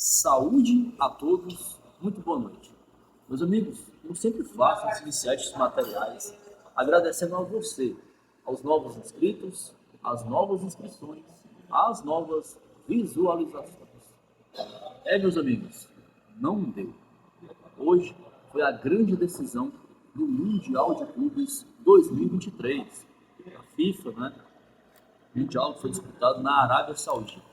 Saúde a todos, muito boa noite. Meus amigos, eu sempre faço antes de iniciar estes materiais, agradecendo a você, aos novos inscritos, às novas inscrições, às novas visualizações. Meus amigos, não deu. Hoje foi a grande decisão do Mundial de Clubes 2023, a FIFA, né? Mundial que foi disputado na Arábia Saudita.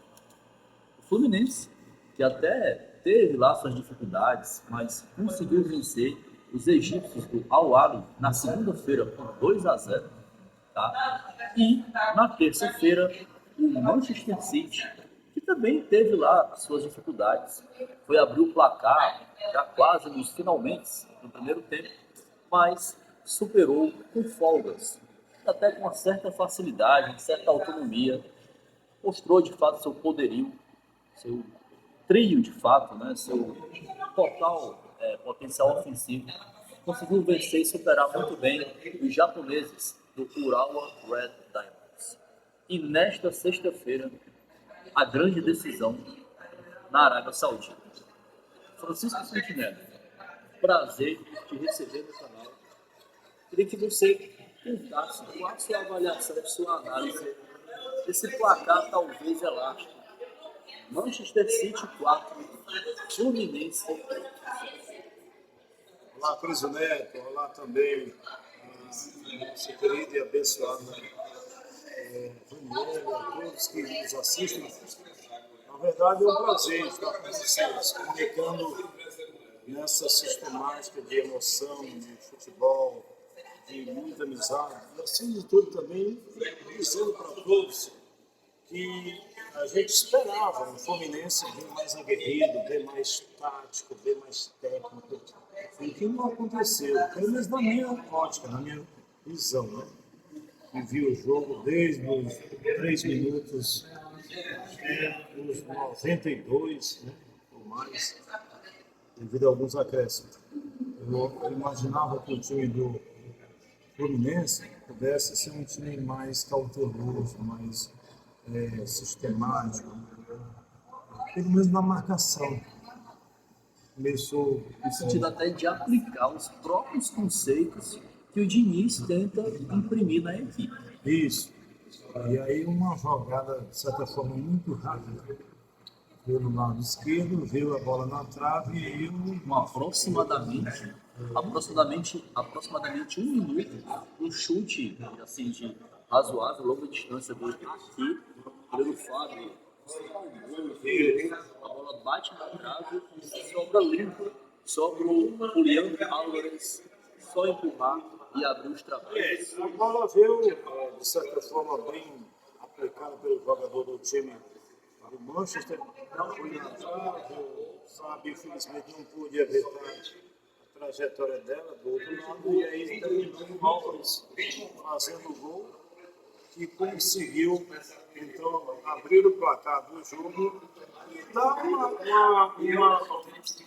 O Fluminense, que até teve lá suas dificuldades, mas conseguiu vencer os egípcios do Al Ahly na segunda-feira por 2-0, tá? E na terça-feira o Manchester City, que também teve lá suas dificuldades, foi abrir o placar já quase nos finalmente do primeiro tempo, mas superou com folgas, até com uma certa facilidade, certa autonomia, mostrou de fato seu poderio, seu trio de fato, né, seu total potencial ofensivo, conseguiu vencer e superar muito bem os japoneses do Urawa Red Diamonds. E nesta sexta-feira, a grande decisão na Arábia Saudita. Francisco Sentinela, prazer te receber no canal. Queria que você contasse qual a sua avaliação, sua análise desse placar talvez elástico. Manchester City 4, Fluminense. Olá, Criso Neto. Olá também, nossa querida e abençoada Juliana, a todos que nos assistem. Na verdade, é um prazer estar com vocês, comunicando nessa sistemática de emoção, de futebol, de muita amizade. E, acima de tudo, também dizendo para todos que a gente esperava um Fluminense bem mais aguerrido, bem mais tático, bem mais técnico, e que não aconteceu, pelo menos na minha ótica, na minha visão, né? E vi o jogo desde os 3 minutos até os 92, né? Ou mais, devido a alguns acréscimos. Eu imaginava que o time do Fluminense pudesse ser um time mais cauteloso, mais sistemático, pelo menos na marcação. Começou No sentido até de aplicar os próprios conceitos que o Diniz tenta imprimir na equipe. Isso. E aí uma jogada, de certa forma, muito rápida. Pelo lado esquerdo, veio a bola na trave e eu... aproximadamente 1 minuto, um chute assim, de razoável longa distância do aqui, pelo Fábio. A bola bate na trave e sobra limpo. Sobra o Leandro Álvares só empurrar e abrir os trabalhos. A bola veio, de certa forma, bem aplicada pelo jogador do time do Manchester. Não foi na trave, sabe, infelizmente não pôde evitar a trajetória dela do outro lado. E aí terminou o Álvares fazendo o gol, que conseguiu, então, abrir o placar do jogo e dar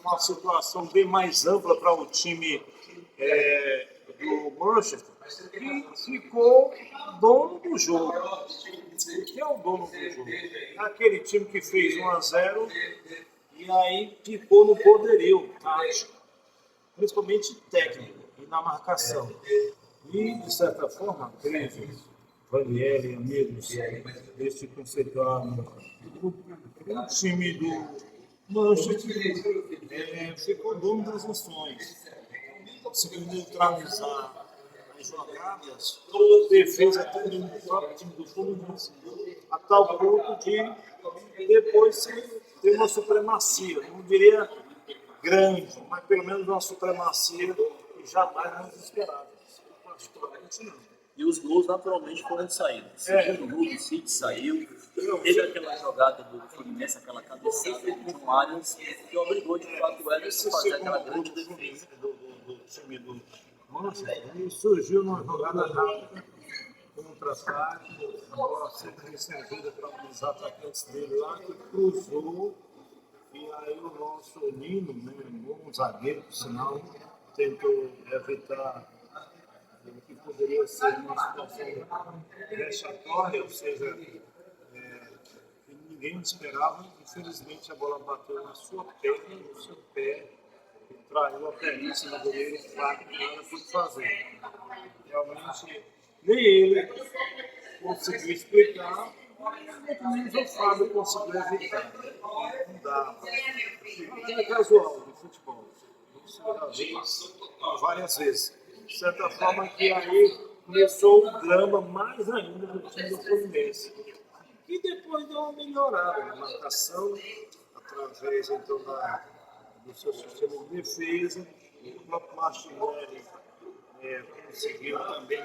uma situação bem mais ampla para o time do Manchester, que ficou dono do jogo. O que é o dono do jogo? Aquele time que fez 1-0 e aí ficou no poderio tático, principalmente técnico e na marcação. E, de certa forma, Vanieri, amigos, este conceituado, o time do Manchester ficou dono das ações, conseguiu neutralizar as jogadas, toda a defesa também do próprio time do Fluminense, a tal ponto de depois ter uma supremacia, não diria grande, mas pelo menos uma supremacia que jamais nos esperava, particularmente não. E os gols naturalmente foram saindo. O segundo gol do City saiu. Teve aquela jogada do Fluminense, aquela cabeçada de um Arias, que obrigou de fato o Ederson a fazer aquela grande defesa. Do time do Manchester, ele surgiu numa jogada rápida, contra-ataque, a bola sempre recebida para os atacantes dele lá, que cruzou, e aí o nosso Nino, né, bom zagueiro, por sinal, tentou evitar o que poderia ser uma situação vexatória, ou seja, que ninguém esperava. Infelizmente, a bola bateu na sua perna, no seu pé, e traiu a perícia do goleiro Flávio, nada foi fazer. Realmente, nem ele conseguiu explicar, muito menos o Fábio conseguiu evitar. Não dá. É casual de futebol. Isso eu já vi várias vezes. De certa forma que aí começou o drama mais ainda do time do Fluminense. E depois deu uma melhorada na marcação, através então do seu sistema de defesa. O próprio Martinelli conseguiu também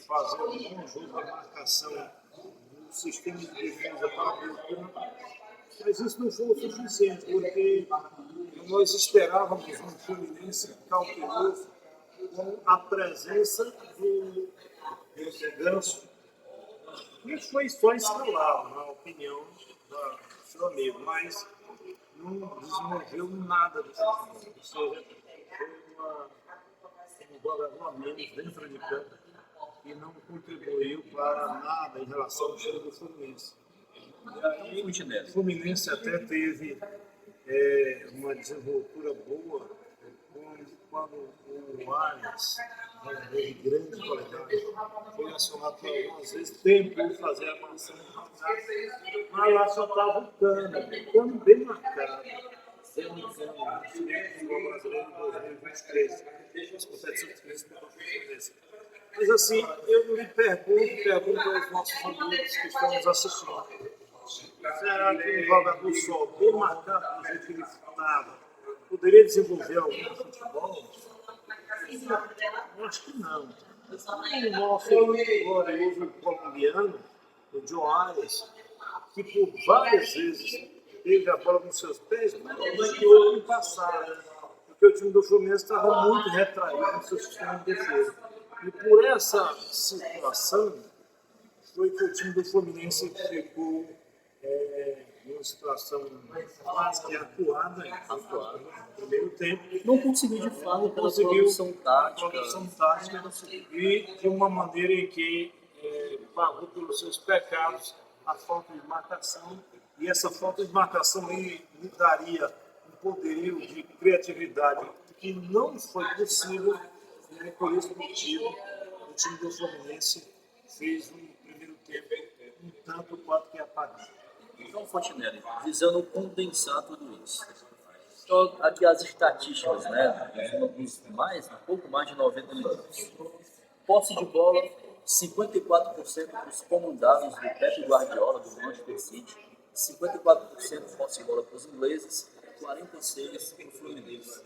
fazer um bom jogo de marcação no sistema de defesa para abrir o campo. Mas isso não foi o suficiente, porque nós esperávamos um Fluminense cauteloso com a presença do Ganso, que foi só escalado, na opinião do seu amigo, mas não desenvolveu nada do futebol. Ou seja, foi um jogador a menos dentro de campo e não contribuiu para nada em relação ao time do Fluminense. E aí, o Fluminense até teve uma desenvoltura boa quando o Arias, de grande qualidade, foi acionado por algumas vezes, tentou fazer a maçã, mas lá só estava o Cano bem marcado. Sendo o futebol brasileiro em 2023, as competições principais do Fluminense. Mas assim, eu lhe pergunto aos nossos amigos que estão nos assistindo. Será que um jogador só, bem marcado do jeito que ele estava, poderia desenvolver algum futebol? Eu acho que não. O nosso glorioso colombiano, o João Arias, que por várias vezes teve a bola nos seus pés, não ganhou no passado, porque o time do Fluminense estava muito retraído no seu sistema de defesa. E por essa situação, foi que o time do Fluminense ficou numa situação quase que acuada no primeiro tempo. Não conseguiu de fato pela produção tática E de uma maneira em que pagou pelos seus pecados a falta de marcação. E essa falta de marcação lhe daria um poderio de criatividade que não foi possível. E por esse motivo, o time do Fluminense fez um primeiro tempo um tanto quanto que apagado. Então, Fontenelle, visando condensar tudo isso. Então, aqui as estatísticas, né? Um pouco mais de 90 minutos. Posse de bola, 54% dos comandados do Pep Guardiola, do Manchester City. 54% posse de bola para os ingleses, 46% para o Fluminense.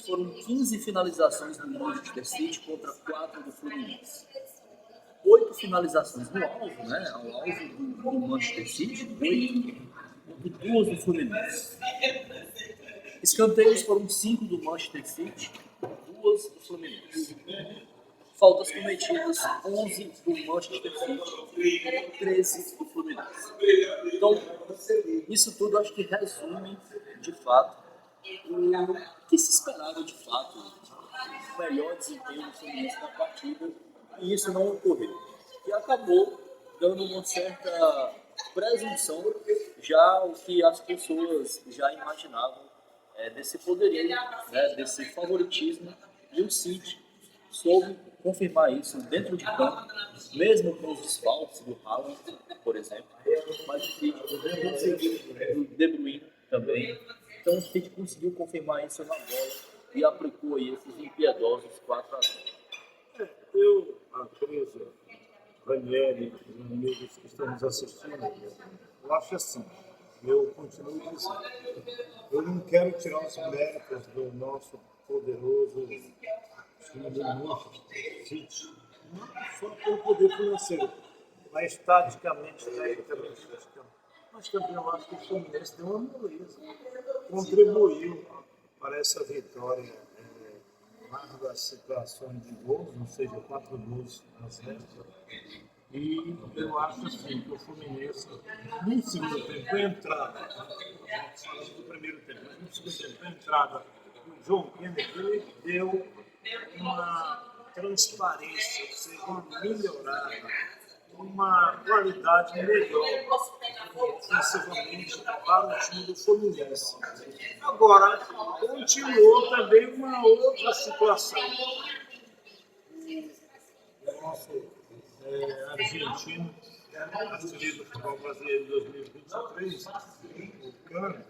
Foram 15 finalizações do Manchester City contra 4 do Fluminense. 8 finalizações no alvo, né? Ao alvo do Manchester City, 8 contra 2 do Fluminense. Escanteios foram 5 do Manchester City, 2 do Fluminense. Faltas cometidas, 11 do Manchester City, 13 do Fluminense. Então, isso tudo acho que resume, de fato, o que se esperava, de fato, o melhor desempenho do Fluminense na partida, e isso não ocorreu. E acabou dando uma certa presunção, já o que as pessoas já imaginavam desse poderio, né, desse favoritismo, e o City soube confirmar isso dentro de campo, mesmo com os desfalques do Haaland, por exemplo, mas o City conseguiu, do De Bruyne também, então o City conseguiu confirmar isso na bola e aplicou aí esses impiedosos 4-0. Eu, a Crisa, Ranieri, os amigos que estão nos assistindo, eu acho assim, eu continuo dizendo, eu não quero tirar os méritos do nosso poderoso time do Manchester City, não só pelo poder financeiro, mas taticamente, tecnicamente, mas também eu acho que o Fluminense deu uma moleza, contribuiu para essa vitória das situações de gols, ou seja, 4 gols na série. E eu acho assim que o Fluminense, no segundo tempo, a entrada, falando do primeiro tempo, mas no segundo tempo, a entrada do João Kennedy, ele deu uma transparência, ou seja, uma melhorada, uma qualidade melhor ofensivamente para o time do Fluminense. Agora, continuou também uma outra situação. O nosso argentino, artilheiro do futebol brasileiro em 2023, o Cano,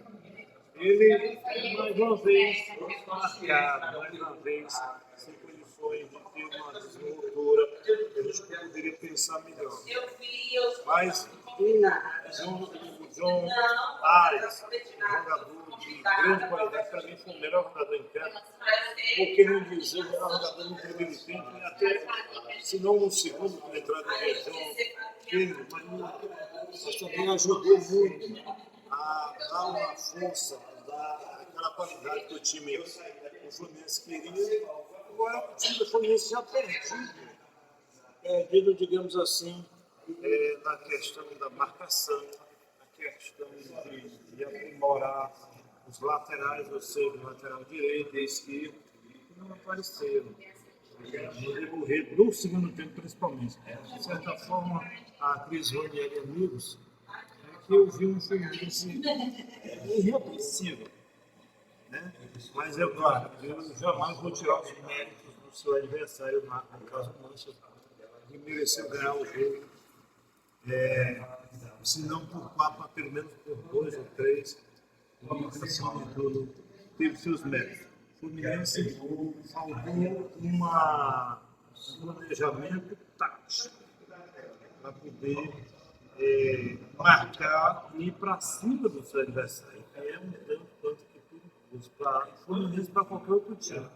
ele, mais uma vez, marcado, mais uma vez, sem condições de ter uma desenvoltura, a gente poderia pensar melhor. Mas o João Ares, jogador de grande qualidade, para mim foi o melhor jogador em campo, porque não dizer o melhor jogador no primeiro tempo, e até, se não no segundo, com a entrada do João Pedro, mas também ajudou muito a dar uma força, a dar aquela qualidade que o time do Fluminense queria. Agora o time do Fluminense já perdido, digamos assim, na questão da marcação, na questão de aprimorar os laterais, ou seja, o lateral direito e esquerdo, que não apareceram. No decorrer do segundo tempo, principalmente. De certa forma, a Cris Ranieri e amigos, que eu vi um Fluminense irrepreensível, né? Mas é claro, eu jamais vou tirar os méritos do seu adversário, no caso do Manchester, que mereceu ganhar o jogo, se não por 4, mas pelo menos por 2 ou 3, e acima de tudo, teve seus méritos. O Fluminense faltou um planejamento tático para poder marcar e ir para cima do seu adversário, que é um tanto quanto que perigoso para o Fluminense, para qualquer outro time.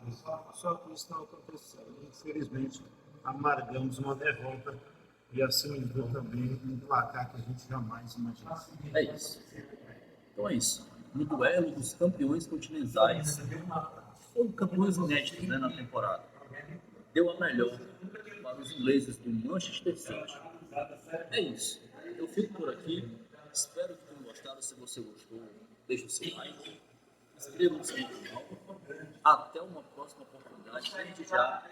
Só que isso não aconteceu. Infelizmente, amargamos uma derrota e, acima de tudo, também um placar que a gente jamais imaginou. É isso. Então é isso. No duelo dos campeões continentais, foram campeões inéditos, né, na temporada. Deu a melhor para os ingleses do Manchester City. É isso. Eu fico por aqui. Espero que tenham gostado. Se você gostou, deixe o seu like. Inscreva-se no canal. Até uma próxima oportunidade. Desde já,